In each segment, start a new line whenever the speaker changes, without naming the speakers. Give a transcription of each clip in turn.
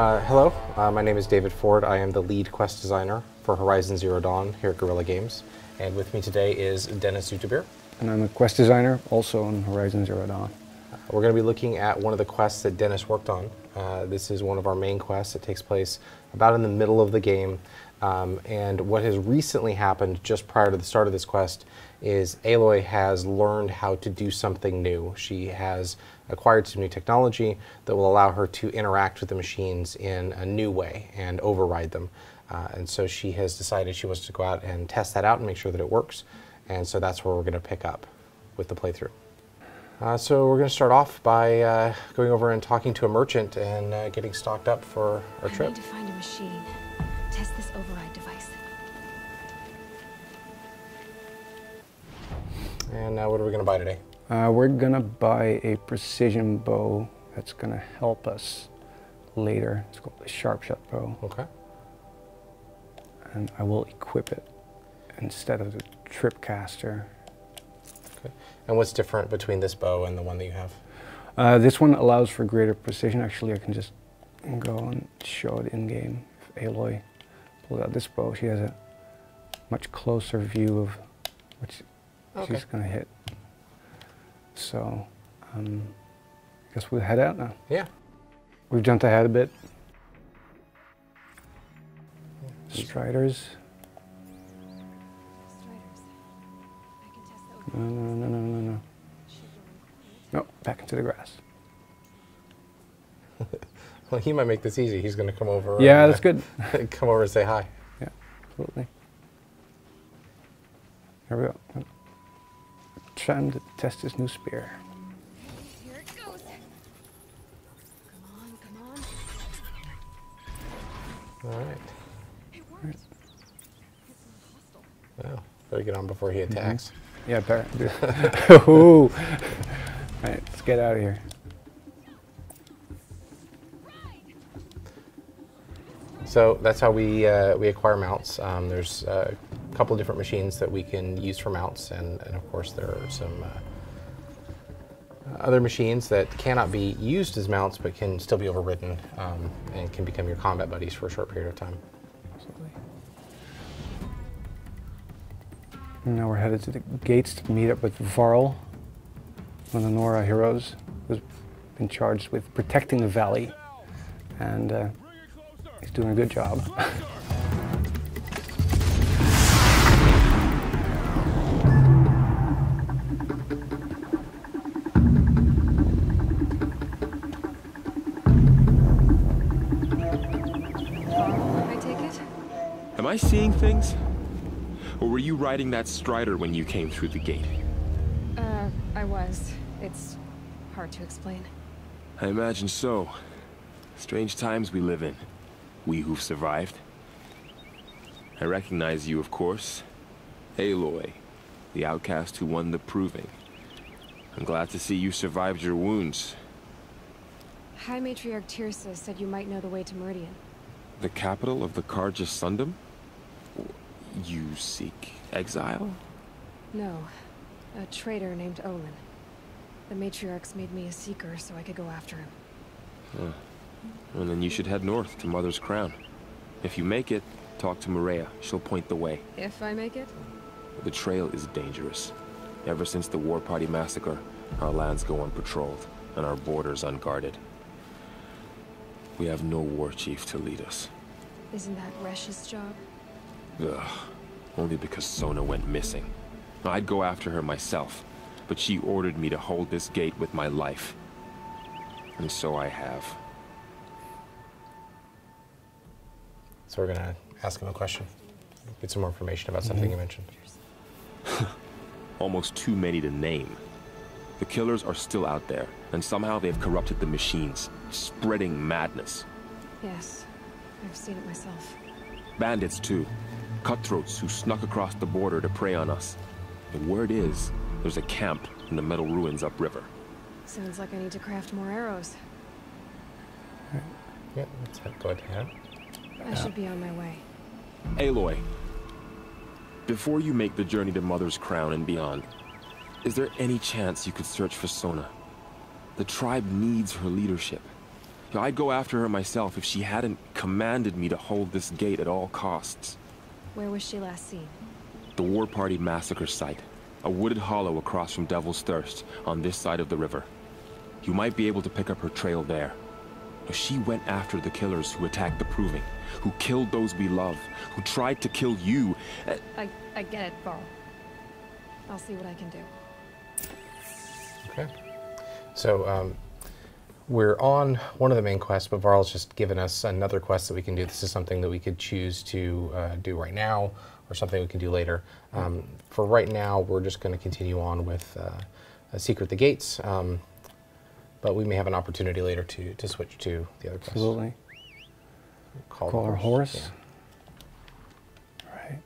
Hello, my name is David Ford. I am the lead quest designer for Horizon Zero Dawn here at Guerrilla Games. And with me today is Dennis Zutabir.
And I'm a quest designer also on Horizon Zero Dawn.
We're going to be looking at one of the quests that Dennis worked on. This is one of our main quests. It takes place about in the middle of the game. And what has recently happened just prior to the start of this quest is Aloy has learned how to do something new. She has acquired some new technology that will allow her to interact with the machines in a new way and override them. And so she has decided she wants to go out and test that out and make sure that it works. And so that's where we're going to pick up with the playthrough. So we're going to start off by going over and talking to a merchant and getting stocked up for our trip.
I need to find a machine. Test this override device.
And what are we going to buy today?
We're going to buy a precision bow that's going to help us later. It's called the Sharp Shot bow.
Okay.
And I will equip it instead of the Tripcaster.
Okay. And what's different between this bow and the one that you have?
This one allows for greater precision. Actually, I can just go and show it in-game. If Aloy pulls out this bow, she has a much closer view of which she's going to hit. So, I guess we'll head out now.
Yeah.
We've jumped ahead a bit. Striders.
I can test the
No. No, back into the grass.
Well, he might make this easy. He's going to come over.
Yeah,
and,
that's good.
Come over and say hi.
Yeah, absolutely. Here we go. Trying to test this new spear.
Here it goes. Come on.
All right.
It worked.
Well, better get on before he attacks.
Yeah, better. Ooh. All right, let's get out of here.
So that's how we acquire mounts. There's a couple different machines that we can use for mounts, and of course there are some other machines that cannot be used as mounts but can still be overridden and can become your combat buddies for a short period of time.
Absolutely. And now we're headed to the gates to meet up with Varl, one of the Nora heroes, who's been charged with protecting the valley, and he's doing a good job.
I take it?
Am I seeing things? Or were you riding that Strider when you came through the gate?
I was. It's hard to explain.
I imagine so. Strange times we live in. We who've survived. I recognize you, of course. Aloy, the outcast who won the proving. I'm glad to see you survived your wounds.
High Matriarch Tirsa said you might know the way to Meridian.
The capital of the Carja Sundom? You seek exile?
No. A traitor named Olin. The Matriarchs made me a seeker so I could go after him.
Huh. Well, then you should head north to Mother's Crown. If you make it, talk to Maria. She'll point the way.
If I make it?
The trail is dangerous. Ever since the War Party massacre, our lands go unpatrolled, and our borders unguarded. We have no war chief to lead us.
Isn't that Resh's job?
Ugh. Only because Sona went missing. I'd go after her myself, but she ordered me to hold this gate with my life. And so I have.
So we're going to ask him a question, get some more information about something you mentioned.
Almost too many to name. The killers are still out there, and somehow they've corrupted the machines, spreading madness.
Yes. I've seen it myself.
Bandits, too. Cutthroats who snuck across the border to prey on us. The word is, there's a camp in the metal ruins upriver.
Sounds like I need to craft more arrows.
Yeah, let's go ahead.
I should be on my way.
Aloy, before you make the journey to Mother's Crown and beyond, is there any chance you could search for Sona? The tribe needs her leadership. I'd go after her myself if she hadn't commanded me to hold this gate at all costs.
Where was she last seen?
The War Party massacre site. A wooded hollow across from Devil's Thirst, on this side of the river. You might be able to pick up her trail there. She went after the killers who attacked the Proving, who killed those we love, who tried to kill you.
I get it, Varl. I'll see what I can do.
Okay. So, we're on one of the main quests, but Varl's just given us another quest that we can do. This is something that we could choose to do right now, or something we can do later. For right now, we're just going to continue on with Secret the Gates, but we may have an opportunity later to switch to the other quest.
Absolutely. Call our horse. Yeah. Right.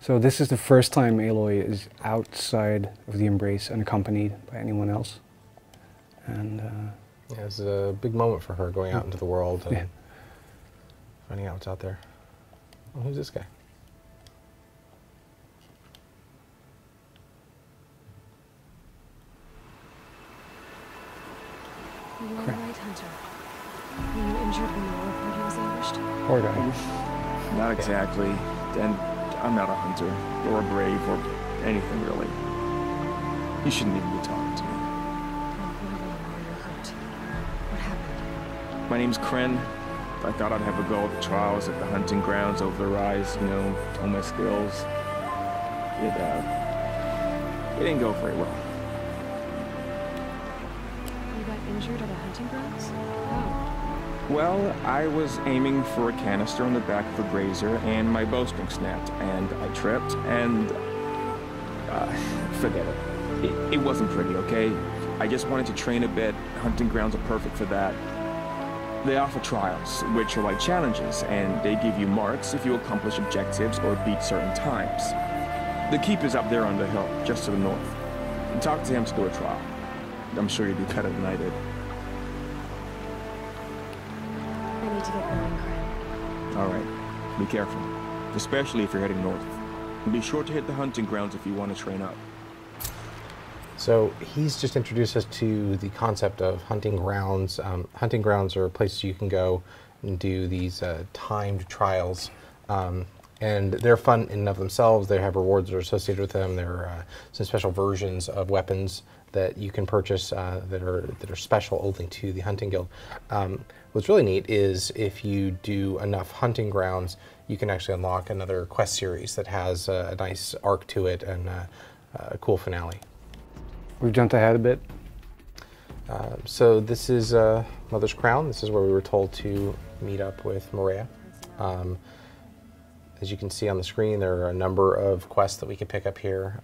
So this is the first time Aloy is outside of the Embrace, unaccompanied by anyone else. And
yeah, it's a big moment for her, going out into the world and finding out what's out there. Oh, who's this guy?
You are right, Hunter. Were you injured when the war party was ambushed?
poor guy.
Not exactly. And I'm not a hunter, or a brave, or anything really. You shouldn't even be talking to me.
You're hurt. What happened?
My name's Kren. I thought I'd have a go at the trials at the hunting grounds over the rise, you know, all my skills. It didn't go very well.
You got injured at a hunting grounds? How?
Well, I was aiming for a canister on the back of a grazer, and my bowstring snapped, and I tripped, and... forget it. It wasn't pretty, okay? I just wanted to train a bit. Hunting grounds are perfect for that. They offer trials, which are like challenges, and they give you marks if you accomplish objectives or beat certain times. The keep is up there on the hill, just to the north. Talk to him to do a trial. I'm sure you'd do better than I did.
I need to get going, Kren.
All right. Be careful, especially if you're heading north. And be sure to hit the hunting grounds if you want to train up.
So he's just introduced us to the concept of hunting grounds. Hunting grounds are places you can go and do these timed trials. And they're fun in and of themselves. They have rewards that are associated with them. There are some special versions of weapons that you can purchase that are special only to the hunting guild. What's really neat is if you do enough hunting grounds, you can actually unlock another quest series that has a nice arc to it and a cool finale.
We've jumped ahead a bit.
So this is Mother's Crown. This is where we were told to meet up with Maria. As you can see on the screen, there are a number of quests that we can pick up here,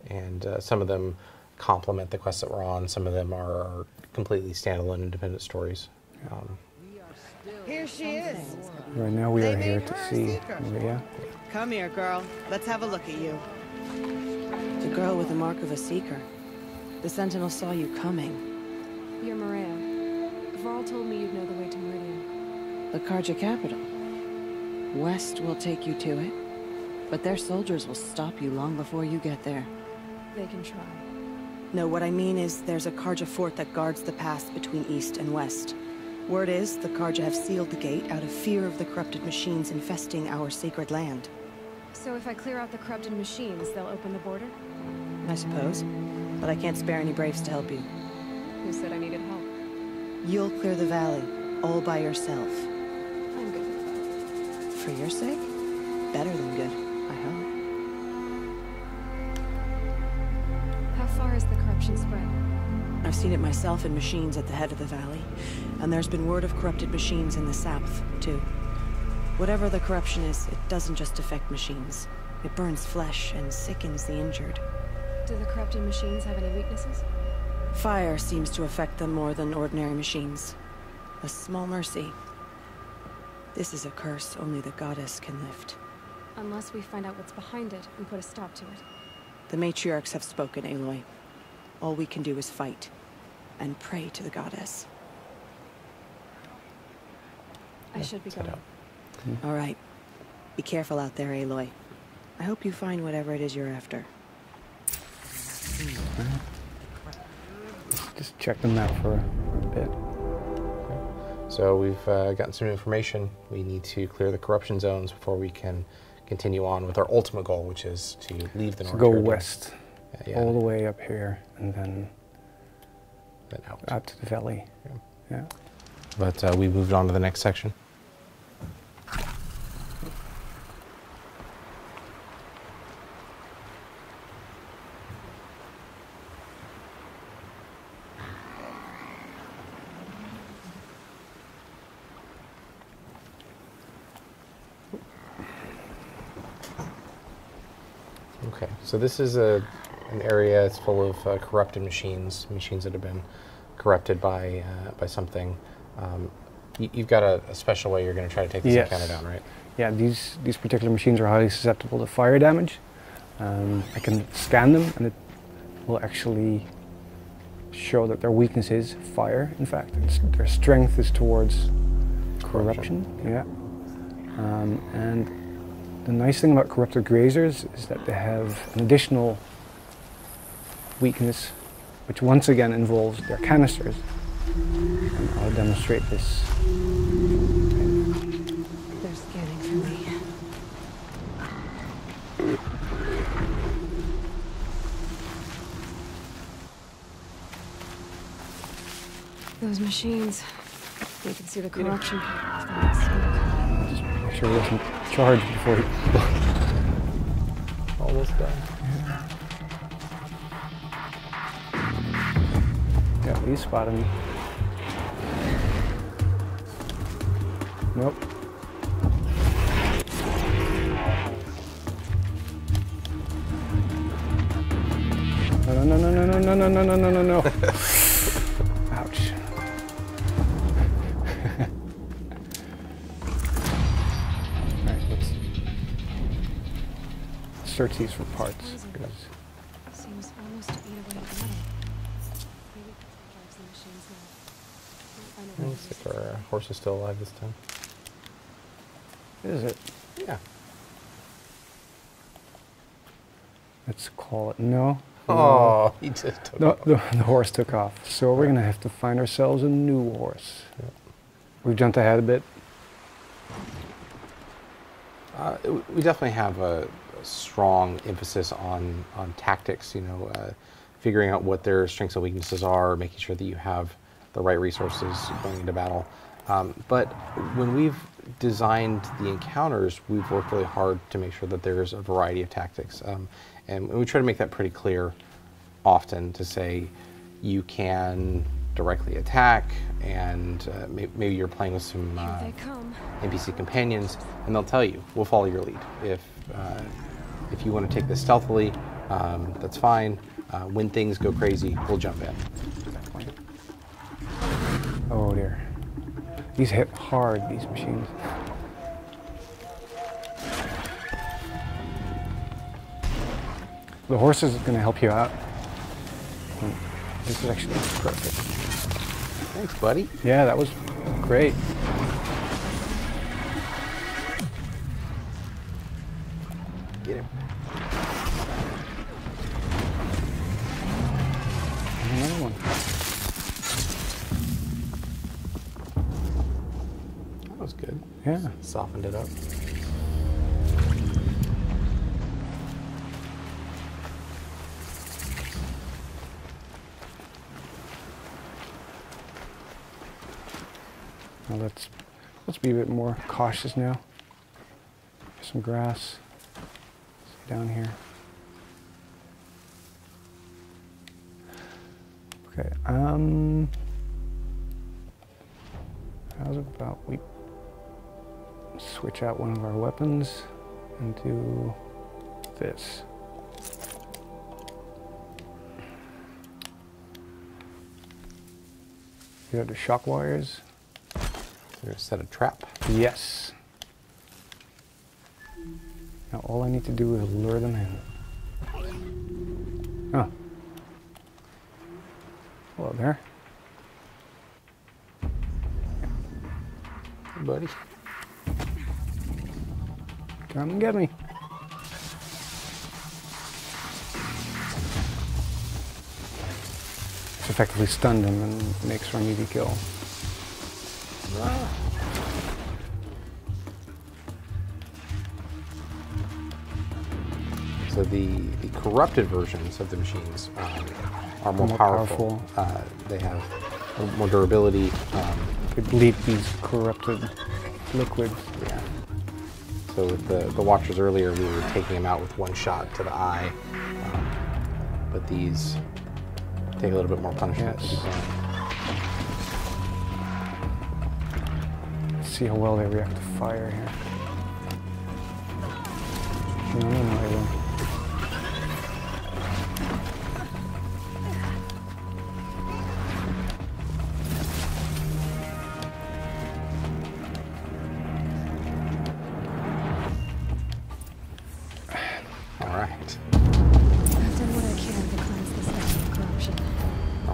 and some of them complement the quests that we're on. Some of them are completely standalone, independent stories.
Here she is.
Right now we
They
are here
made
to
her a
see
seeker.
Maria.
Come here, girl. Let's have a look at you.
The girl with the mark of a seeker. The Sentinel saw you coming.
You're Maria. Varl told me you'd know the way to Meridian.
The Karja capital. West will take you to it, but their soldiers will stop you long before you get there.
They can try.
No, what I mean is there's a Karja fort that guards the pass between east and west. Word is the Karja have sealed the gate out of fear of the corrupted machines infesting our sacred land.
So if I clear out the corrupted machines, they'll open the border?
I suppose. But I can't spare any braves to help you.
Who said I needed help?
You'll clear the valley, all by yourself.
I'm good with that.
For your sake? Better than good, I hope.
How far has the corruption spread?
I've seen it myself in machines at the head of the valley, and there's been word of corrupted machines in the south, too. Whatever the corruption is, it doesn't just affect machines. It burns flesh and sickens the injured.
Do the corrupted machines have any weaknesses?
Fire seems to affect them more than ordinary machines. A small mercy. This is a curse only the goddess can lift.
Unless we find out what's behind it and put a stop to it.
The matriarchs have spoken, Aloy. All we can do is fight, and pray to the goddess.
I should be going.
All right. Be careful out there, Aloy. I hope you find whatever it is you're after.
Just check them out for a bit.
So we've gotten some information. We need to clear the corruption zones before we can continue on with our ultimate goal, which is to leave the North.
Go west,
yeah.
all the way up here, and then
out
to the valley. Yeah.
But we moved on to the next section. Okay, so this is an area. It's full of corrupted machines that have been corrupted by something. You've got a special way you're going to try to take this encounter down, right?
Yeah, these particular machines are highly susceptible to fire damage. I can scan them, and it will actually show that their weakness is fire. In fact, their strength is towards corruption. Yeah, and the nice thing about corrupted grazers is that they have an additional weakness, which once again involves their canisters. And I'll demonstrate this.
They're scanning for me. Those machines, you can see the corruption.
Just make sure he doesn't charge before he...
Almost done.
Yeah, he spotted me. Nope. No. Ouch. Alright, let's search these for parts.
Seems almost to eat away at metal. Maybe drives the machines now.
Looks like our horse is still alive this time.
Is it?
Yeah.
Let's call it no.
Oh, he just took off.
The horse took off. So we're going to have to find ourselves a new horse.
Yep.
We've jumped ahead a bit.
We definitely have a strong emphasis on tactics, figuring out what their strengths and weaknesses are, making sure that you have the right resources going into battle. But when we've designed the encounters, we've worked really hard to make sure that there's a variety of tactics. And we try to make that pretty clear often, to say you can directly attack, and maybe you're playing with some NPC companions, and they'll tell you, we'll follow your lead. If you want to take this stealthily, that's fine. When things go crazy, we'll jump in.
Oh dear. These hit hard, these machines. The horse is going to help you out. This is actually perfect.
Thanks, buddy.
Yeah, that was great.
Get him.
And another one.
That was good.
Yeah.
Softened it up.
Now let's be a bit more cautious now. Some grass. See down here. Okay. How's about we switch out one of our weapons and do this. Here are the shock wires.
We're going to set a trap.
Yes. Now all I need to do is lure them in. Oh. Hello there.
Hey, buddy.
Come and get me. It's effectively stunned him and makes for an easy kill.
So the corrupted versions of the machines are more powerful. They have more durability.
Could leak these corrupted liquids.
Yeah. So with the Watchers earlier, we were taking them out with one shot to the eye. But these take a little bit more punishment to be done.
Let's see how well they react to fire here. No, they won't.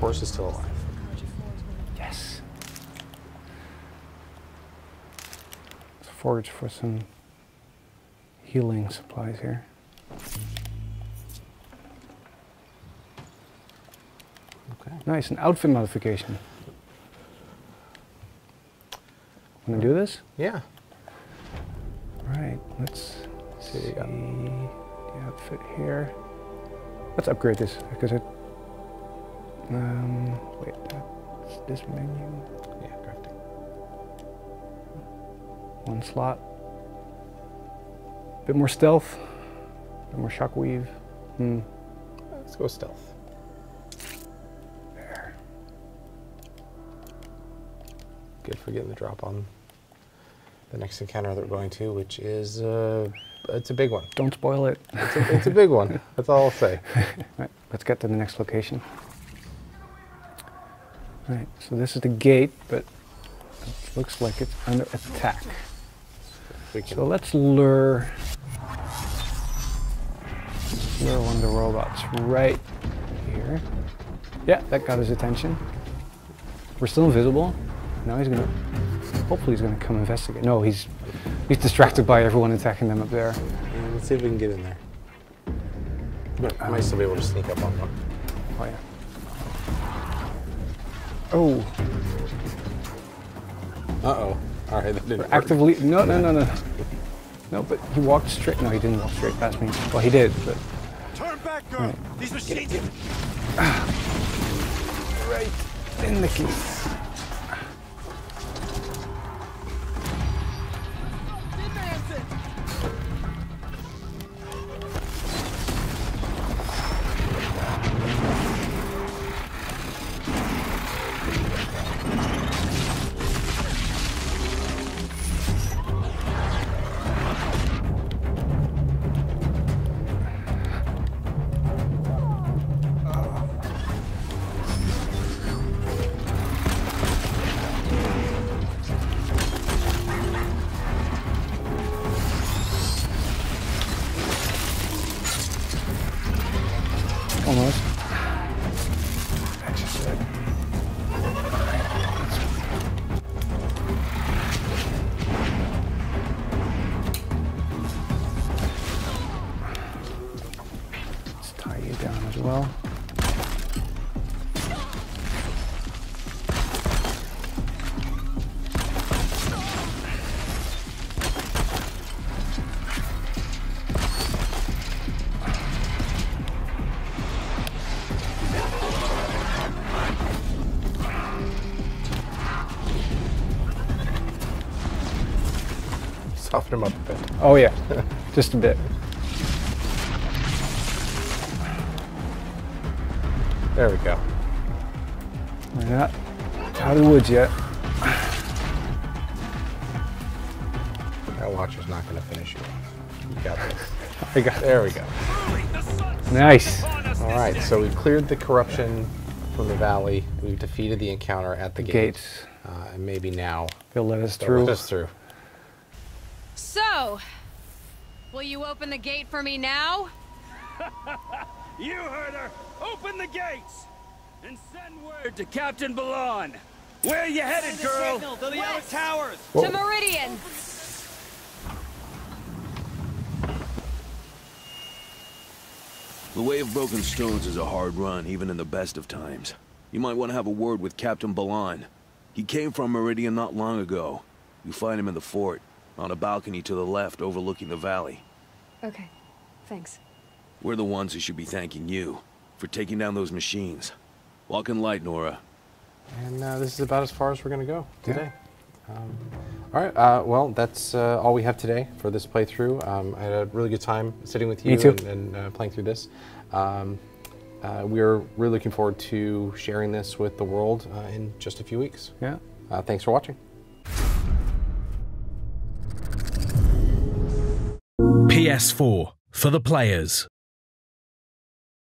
Horse is still alive.
Yes. Let's forage for some healing supplies here.
Okay.
Nice, an outfit modification. Want to do this?
Yeah.
Right, let's see
what you got.
the outfit here. Let's upgrade this because it. Wait, that's this menu.
Yeah, crafting.
One slot. Bit more stealth. Bit more shockweave.
Let's go stealth.
There.
Good for getting the drop on the next encounter that we're going to, which is it's a big one.
Don't spoil it.
It's a big one. That's all I'll say.
Right, let's get to the next location. Right, so this is the gate, but it looks like it's under attack. So let's lure one of the robots right here. Yeah, that got his attention. We're still invisible. Now he's gonna, hopefully he's gonna come investigate. No, he's distracted by everyone attacking them up there.
Yeah, let's see if we can get in there. But I might still be able to sneak up on one.
Oh yeah. Oh.
Uh-oh. All right, that didn't work.
Actively, no. No, but he walked straight, no, he didn't walk straight past me. Well, he did, but.
Turn back, girl.
Right.
These machines.
Right in the key. Almost. That's just it. Let's tie you down as well.
Soften him up a bit.
Oh yeah, just a bit.
There we go.
We're not out of the woods yet.
That Watcher's not going to finish you off. You got this.
I got it.
There we go.
Nice.
All right, so we've cleared the corruption from the valley. We've defeated the encounter at the
Gates.
And maybe now
They'll let us
they'll
through.
let us through.
So, will you open the gate for me now?
You heard her. Open the gates and send word to Captain Balon. Where are you headed, girl? To the outer towers.
To Meridian.
The way of broken stones is a hard run, even in the best of times. You might want to have a word with Captain Balon.
He came from Meridian not long ago. You find him in the fort, on a balcony to the left overlooking the valley.
Okay, thanks.
We're the ones who should be thanking you for taking down those machines. Walk in light, Nora.
And this is about as far as we're going to go today. All right, well, that's all we have today for this playthrough. I had a really good time sitting with you and playing through this. We're really looking forward to sharing this with the world in just a few weeks.
Yeah.
Thanks for watching.
PS4 for the players.